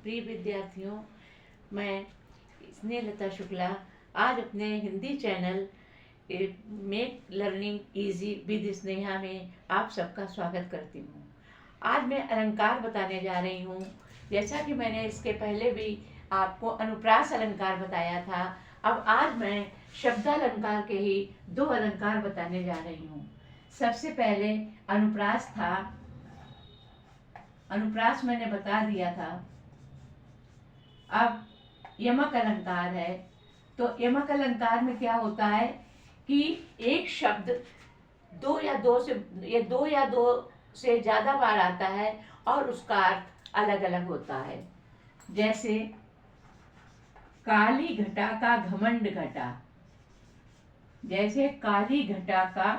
प्रिय विद्यार्थियों, मैं स्नेहलता शुक्ला आज अपने Hindi channel make learning easy with Sneha में आप सबका स्वागत करती हूँ। आज मैं अलंकार बताने जा रही हूँ। जैसा कि मैंने इसके पहले भी आपको अनुप्रास अलंकार बताया था, अब आज मैं शब्दालंकार के ही दो अलंकार बताने जा रही हूँ। सबसे पहले अनुप्रास था, अनुप्रास मैंने बता दिया था। अब यमक अलंकार है। तो यमक अलंकार में क्या होता है कि एक शब्द दो या दो से ज्यादा बार आता है और उसका अर्थ अलग अलग होता है। जैसे काली घटा का घमंड घटा, जैसे काली घटा का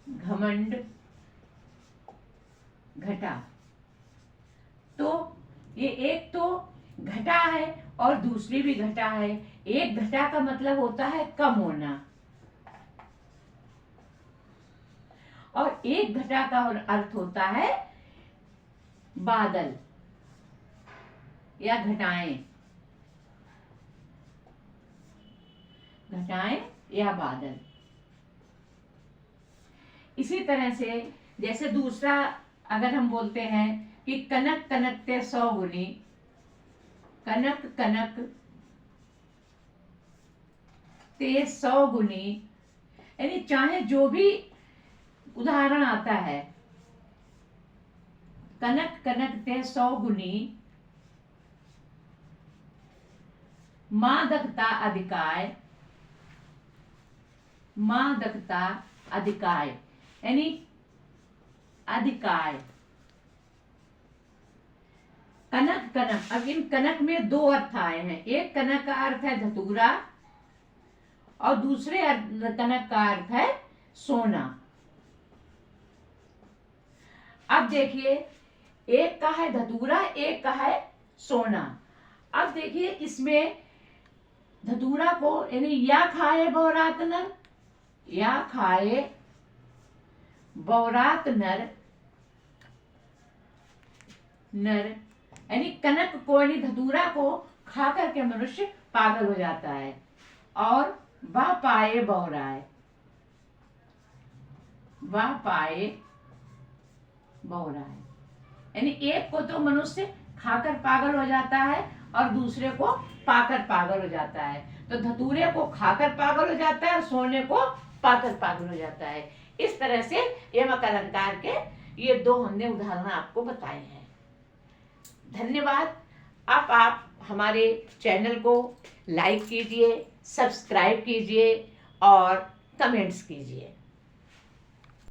घमंड घटा। तो ये एक तो घटा है और दूसरी भी घटा है। एक घटा का मतलब होता है कम होना और एक घटा का अर्थ होता है बादल या घटाएं, घटाएं या बादल। इसी तरह से जैसे दूसरा अगर हम बोलते हैं कि कनक कनकते 100 गुनी, कनक कनक ते 100 गुनी, यानी चाहे जो भी उदाहरण आता है, कनक कनक ते 100 गुनी, मादकता अधिकाय, मादकता अधिकाय यानी अधिकाय। कनक कनक, अब इन कनक में दो अर्थ आए हैं। एक कनक का अर्थ है धतूरा और दूसरे कनक का अर्थ है सोना। अब देखिए, एक का है धतूरा, एक का है सोना। अब देखिए इसमें धतूरा को यानी या खाए बहुरात नर, या खाए बहुरात नर, नर यानी कनक को यानी धतूरा को खा करके मनुष्य पागल हो जाता है। और वह पाए बहुराए, वह पाए बहुराए यानी एक को तो मनुष्य खाकर पागल हो जाता है और दूसरे को पाकर पागल हो जाता है। तो धतूरे को खाकर पागल हो जाता है और सोने को पाकर पागल हो जाता है। इस तरह से यमक अलंकार के ये दो हमने उदाहरण आपको बताए हैं। धन्यवाद। आप हमारे चैनल को लाइक कीजिए, सब्सक्राइब कीजिए और कमेंट्स कीजिए।